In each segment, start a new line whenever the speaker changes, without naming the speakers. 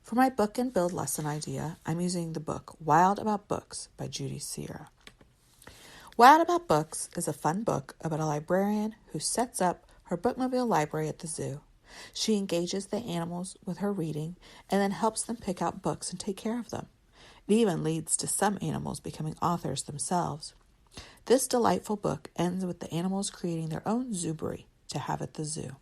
For my book and build lesson idea, I'm using the book Wild About Books by Judy Sierra. Wild About Books is a fun book about a librarian who sets up her bookmobile library at the zoo. She engages the animals with her reading and then helps them pick out books and take care of them. It even leads to some animals becoming authors themselves. This delightful book ends with the animals creating their own zoobery to have at the zoo.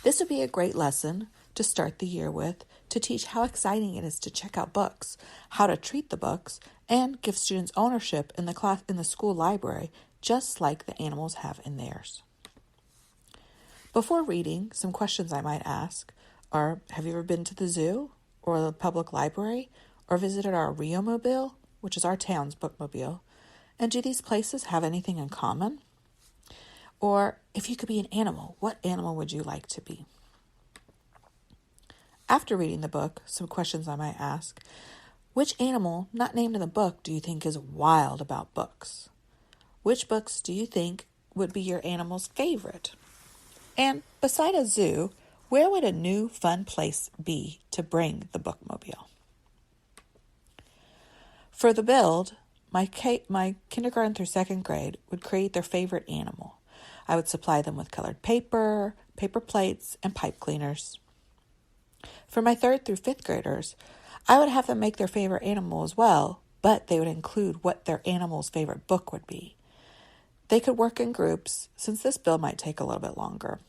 This would be a great lesson to start the year with to teach how exciting it is to check out books, how to treat the books, and give students ownership in the school library, just like the animals have in theirs. Before reading, some questions I might ask are, have you ever been to the zoo or the public library or visited our Rio Mobile, which is our town's bookmobile? And do these places have anything in common? Or if you could be an animal, what animal would you like to be? After reading the book, some questions I might ask. Which animal not named in the book do you think is wild about books? Which books do you think would be your animal's favorite? And beside a zoo, where would a new fun place be to bring the bookmobile? For the build, my kindergarten through second grade would create their favorite animal. I would supply them with colored paper, paper plates, and pipe cleaners. For my third through fifth graders, I would have them make their favorite animal as well, but they would include what their animal's favorite book would be. They could work in groups, since this build might take a little bit longer.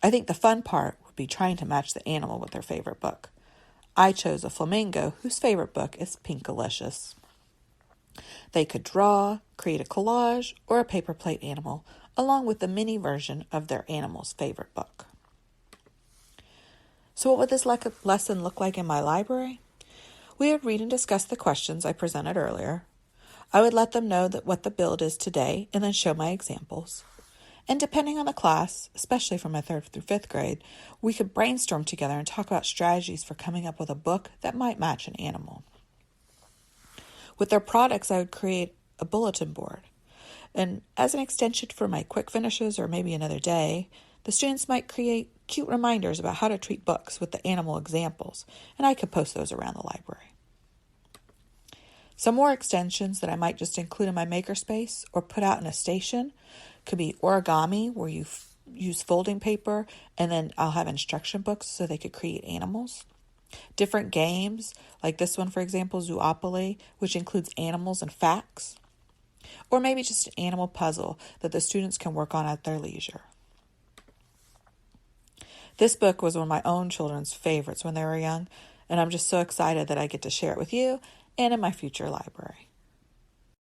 I think the fun part would be trying to match the animal with their favorite book. I chose a flamingo whose favorite book is Pinkalicious. They could draw, create a collage, or a paper plate animal, along with the mini version of their animal's favorite book. So what would this lesson look like in my library? We would read and discuss the questions I presented earlier. I would let them know what the build is today and then show my examples. And depending on the class, especially for my third through fifth grade, we could brainstorm together and talk about strategies for coming up with a book that might match an animal. With their products, I would create a bulletin board. And as an extension for my quick finishes or maybe another day, the students might create cute reminders about how to treat books with the animal examples, and I could post those around the library. Some more extensions that I might just include in my makerspace or put out in a station could be origami, where you use folding paper, and then I'll have instruction books so they could create animals. Different games, like this one, for example, Zoopoly, which includes animals and facts. Or maybe just an animal puzzle that the students can work on at their leisure. This book was one of my own children's favorites when they were young, and I'm just so excited that I get to share it with you and in my future library.